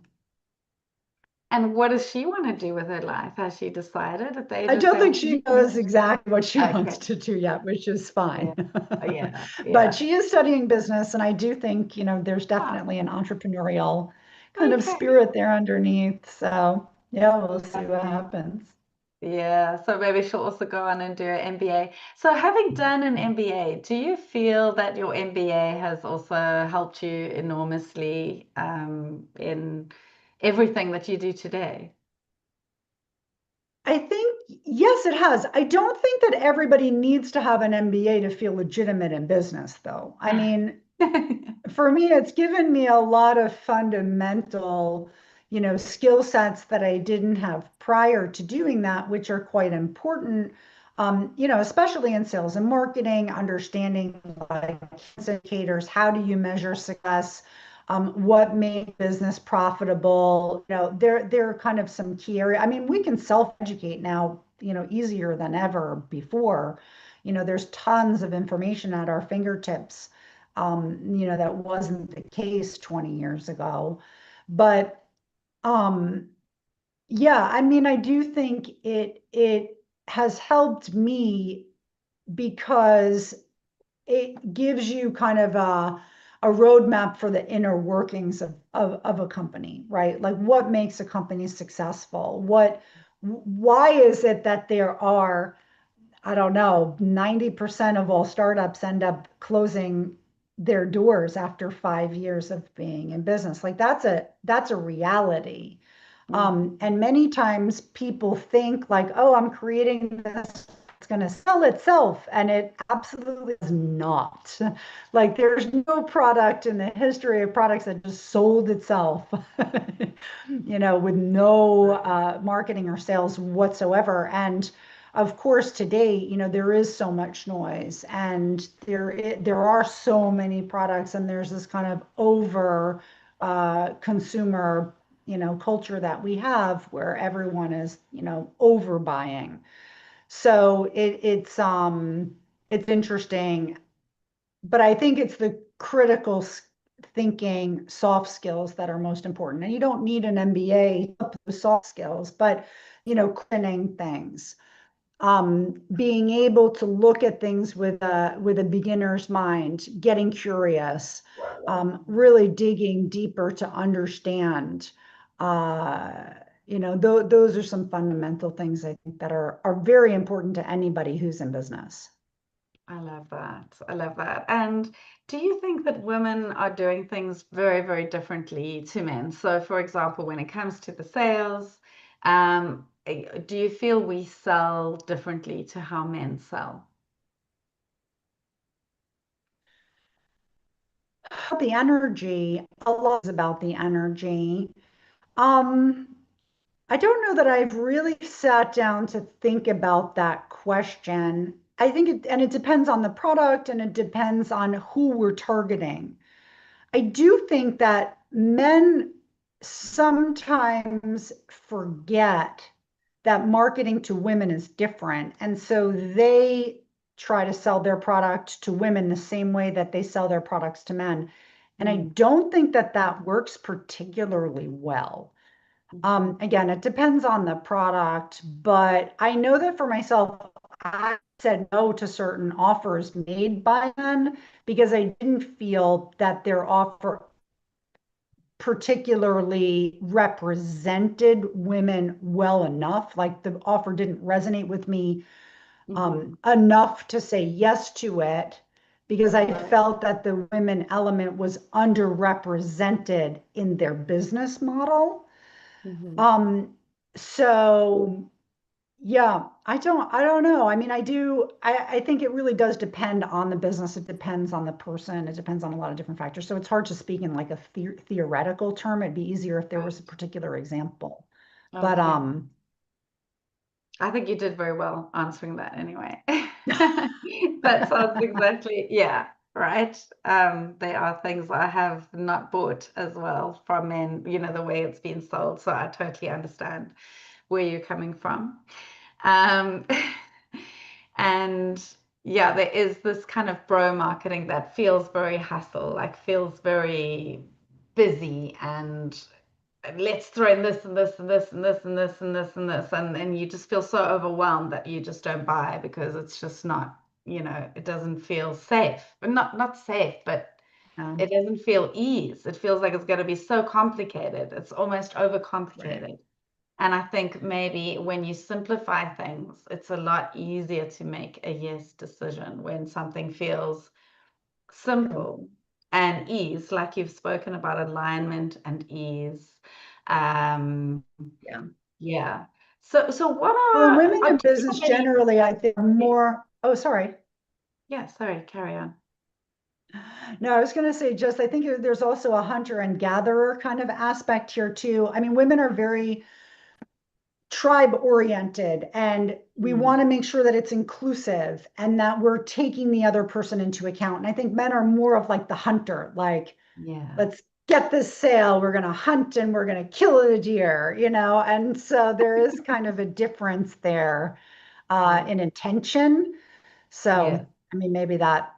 And what does she want to do with her life? Has she decided at the age I of don't think she 17? knows exactly what she wants Okay. to do yet, which is fine. Yeah. Yeah. But Yeah. she is studying business, and I do think, there's Ah, definitely an entrepreneurial kind of okay. spirit there underneath. So, yeah, we'll see what Lovely. happens. Yeah, so maybe she'll also go on and do an MBA. So having done an MBA, do you feel that your MBA has also helped you enormously in everything that you do today? I think, yes, it has. I don't think that everybody needs to have an MBA to feel legitimate in business, though. I mean, for me, it's given me a lot of fundamental, skill sets that I didn't have prior to doing that, which are quite important. Especially in sales and marketing, understanding like indicators, how do you measure success? What made business profitable? There are kind of some key area. I mean, we can self-educate now, easier than ever before. There's tons of information at our fingertips, that wasn't the case 20 years ago. But um, yeah, I mean, I do think it has helped me because it gives you kind of a roadmap for the inner workings of a company, right? Like what makes a company successful? Why is it that there are, I don't know, 90% of all startups end up closing their doors after 5 years of being in business. Like that's a reality. Mhm. And many times people think like, oh, I'm creating this, it's going to sell itself. And it absolutely is not. Like there's no product in the history of products that just sold itself, with no marketing or sales whatsoever. And of course, today, there is so much noise, and there are so many products, and there's this kind of over consumer, culture that we have where everyone is, overbuying. So it's interesting, but I think it's the critical thinking soft skills that are most important. And you don't need an MBA to soft skills, but planning things, being able to look at things with a beginner's mind, getting curious, really digging deeper to understand. Those are some fundamental things I think that are very important to anybody who's in business. I love that. I love that. And do you think that women are doing things very, very differently to men? So, for example, when it comes to the sales, do you feel we sell differently to how men sell? The energy, a lot is about the energy. Um, I don't know that I've really sat down to think about that question. I think it depends on the product and it depends on who we're targeting. I do think that men sometimes forget that marketing to women is different. And so they try to sell their product to women the same way that they sell their products to men. And I Mm, don't think that that works particularly well. mhm, Again, it depends on the product, but I know that for myself, I said no to certain offers made by men because I didn't feel that their offer particularly represented women well enough. Like the offer didn't resonate with me mhm. enough to say yes to it because I Right. felt that the women element was underrepresented in their business model. Mhm. Um, so yeah, I don't know. I mean, I think it really does depend on the business. It depends on the person. It depends on a lot of different factors. So it's hard to speak in like a theoretical term. It'd be easier if there was a Right. particular example. But Okay. I think you did very well answering that anyway. That sounds exactly, yeah, right. They are things I have not bought as well from men, the way it's been sold. So I totally understand where you're coming from. Um, and yeah, there is this kind of bro marketing that feels very hustle, like feels very busy and let's throw in this and this and this and this and this and this and this and you just feel so overwhelmed that you just don't buy because it's just not, it doesn't feel safe. But not safe, but um, it doesn't feel ease. It feels like it's going to be so complicated. It's almost right, overcomplicated. And I think maybe when you simplify things, it's a lot easier to make a yes decision when something feels true. simple and ease, like you've spoken about alignment and ease. Um, Yeah. yeah. So what Well, and women in do you business have any, generally, I think, are yeah, more. Oh, sorry. yeah, sorry, carry on. No, I was going to say just, I think there's also a hunter and gatherer kind of aspect here too. I mean, women are very tribe oriented and we want Mm, to make sure that it's inclusive and that we're taking the other person into account. And I think men are more of like the hunter, like, yeah. let's get this sale. We're going to hunt and we're going to kill a deer, you know? And so there is kind of a difference there Yeah. in intention. Yeah. So, I mean, maybe that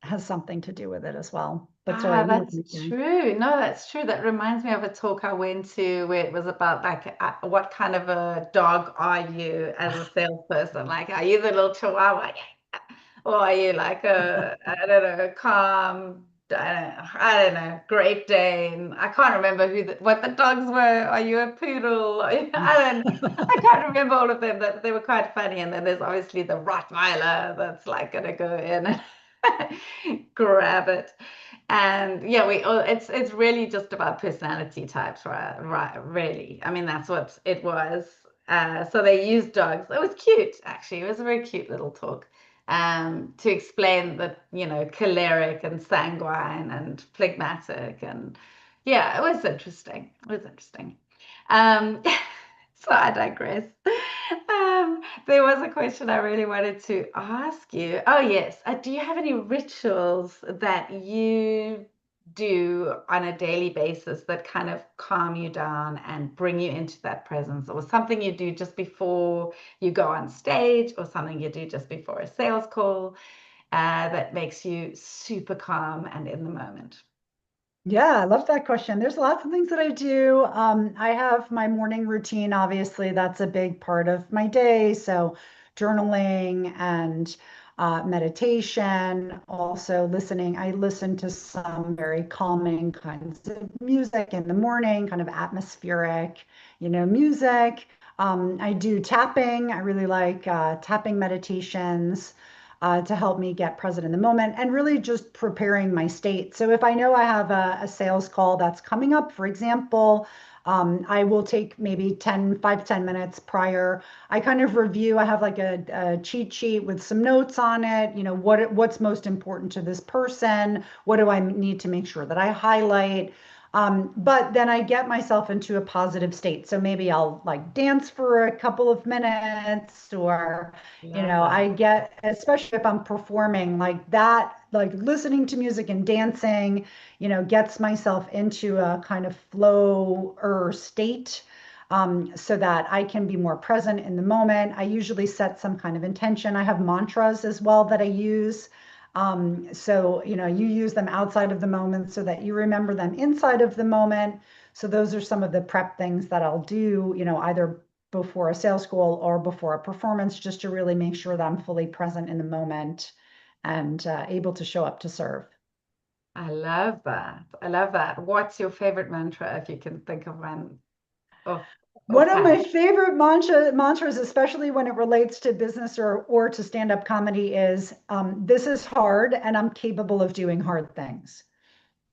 has something to do with it as well. But sorry, Ah, you were that's going to say. true. No, that's true. That reminds me of a talk I went to where it was about like what kind of a dog are you as a salesperson? Like, are you the little chihuahua? Or are you like I don't know, calm, I don't know, Great Dane. I can't remember what the dogs were. Are you a poodle? I can't remember all of them. That they were quite funny. And then there's obviously the Rottweiler that's like gonna go in and grab it. And yeah, it's really just about personality types, right? Right, really. I mean, that's what it was. So they used dogs. It was cute, actually. It was a very cute little talk to explain that, choleric and sanguine and phlegmatic. And yeah, it was interesting. It was interesting. Um, so I digress. There was a question I really wanted to ask you. Oh, yes. Do you have any rituals that you do on a daily basis that kind of calm you down and bring you into that presence, or something you do just before you go on stage, or something you do just before a sales call that makes you super calm and in the moment? Yeah, I love that question. There's lots of things that I do. I have my morning routine. Obviously, that's a big part of my day. So, journaling and meditation, also listening. I listen to some very calming kinds of music in the morning, kind of atmospheric, music. I do tapping. I really like tapping meditations to help me get present in the moment and really just preparing my state. So if I know I have a sales call that's coming up, for example, I will take maybe 5 to 10 minutes prior. I kind of review, I have like a cheat sheet with some notes on it, what's most important to this person, what do I need to make sure that I highlight. But then I get myself into a positive state. So maybe I'll like dance for a couple of minutes, or, Love I that. get, especially if I'm performing like that, like listening to music and dancing, gets myself into a kind of flow or state. So that I can be more present in the moment. I usually set some kind of intention. I have mantras as well that I use. So, you use them outside of the moment so that you remember them inside of the moment. So those are some of the prep things that I'll do, either before a sales goal or before a performance, just to really make sure that I'm fully present in the moment and able to show up to serve. I love that. I love that. What's your favorite mantra, if you can think of one off One of my offhand? favorite mantras, especially when it relates to business or to stand-up comedy, is this is hard and I'm capable of doing hard things.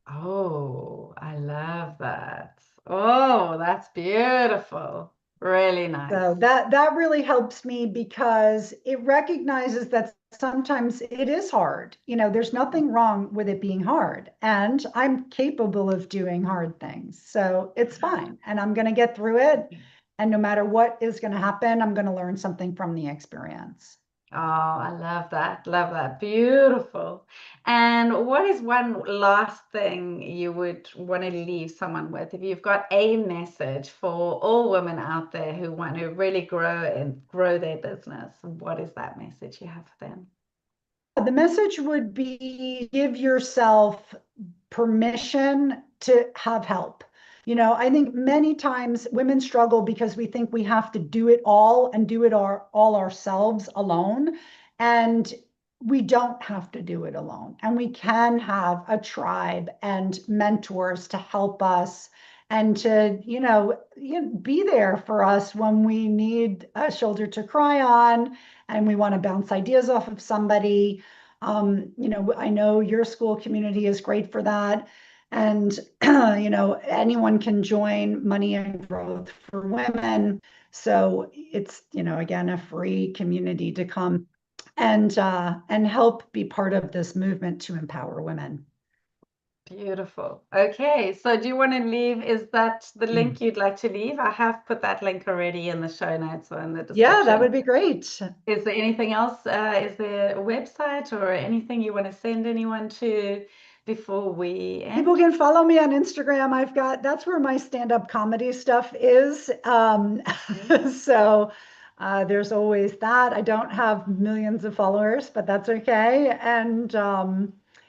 Oh, I love that. Oh, that's beautiful. Really nice. So that really helps me because it recognizes that sometimes it is hard. There's nothing wrong with it being hard, and I'm capable of doing hard things. So it's fine, and I'm going to get through it. And no matter what is going to happen, I'm going to learn something from the experience. Oh, I love that. Love that. Beautiful. And what is one last thing you would want to leave someone with? If you've got a message for all women out there who want to really grow and grow their business, what is that message you have for them? The message would be give yourself permission to have help. I think many times women struggle because we think we have to do it all and do it all ourselves alone. And we don't have to do it alone. And we can have a tribe and mentors to help us and to, be there for us when we need a shoulder to cry on and we want to bounce ideas off of somebody. I know your Skool community is great for that. And, anyone can join Money and Growth for Women. So it's, again, a free community to come and help be part of this movement to empower women. Beautiful. Okay, so do you want to leave? Is that the link you'd like to leave? I have put that link already in the show notes or in the Yeah, that description. would be great. Is there anything else? Is there a website or anything you want to send anyone to before we People end? can follow me on Instagram. That's where my stand-up comedy stuff is. So there's always that. I don't have millions of followers, but that's okay. And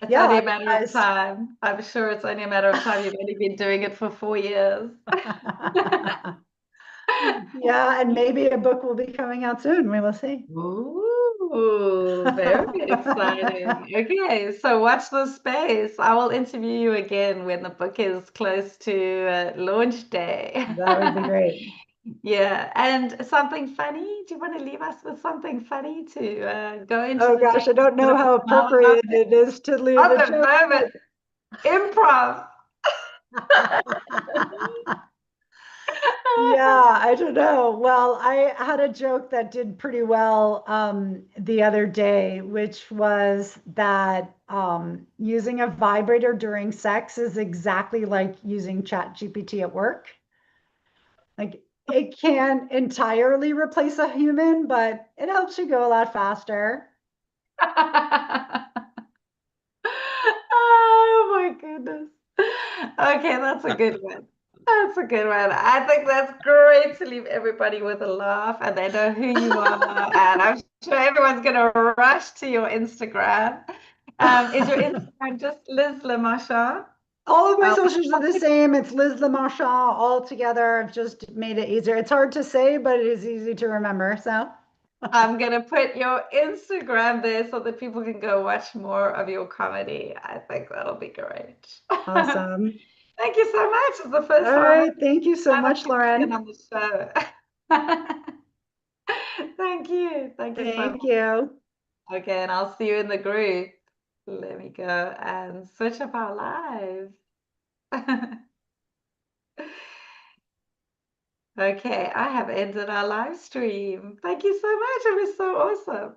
It's yeah, only a matter of otherwise, time. I'm sure it's only a matter of time. You've only been doing it for 4 years. yeah, and maybe a book will be coming out soon. We will see. Ooh, very exciting. Okay, so watch this space. I will interview you again when the book is close to launch day. That would be great. Yeah, and something funny? Do you want to leave us with something funny to go into Oh the day gosh, I don't with know a how smile on our appropriate face? it is to leave On a the joke, moment, improv. yeah, I don't know. Well, I had a joke that did pretty well the other day, which was that using a vibrator during sex is exactly like using Chat GPT at work. Like it can't entirely replace a human, but it helps you go a lot faster. Oh my goodness. Okay, that's a good one. That's a good one. I think that's great to leave everybody with a laugh and they know who you are. And I'm sure everyone's going to rush to your Instagram. Is your Instagram just Liz Lemarchand? All of my I'll, socials are the same. It's Liz Lemarchand all together. I've just made it easier. It's hard to say, but it is easy to remember. So I'm going to put your Instagram there so that people can go watch more of your comedy. I think that'll be great. awesome. Thank you so much. It's the All first time right. Thank you so I've much, actually been Lauren. on the show. Thank you. Thank you so Thank much. you. Okay, and I'll see you in the group. Let me go and switch up our lives. Okay, I have ended our live stream. Thank you so much. It was so awesome.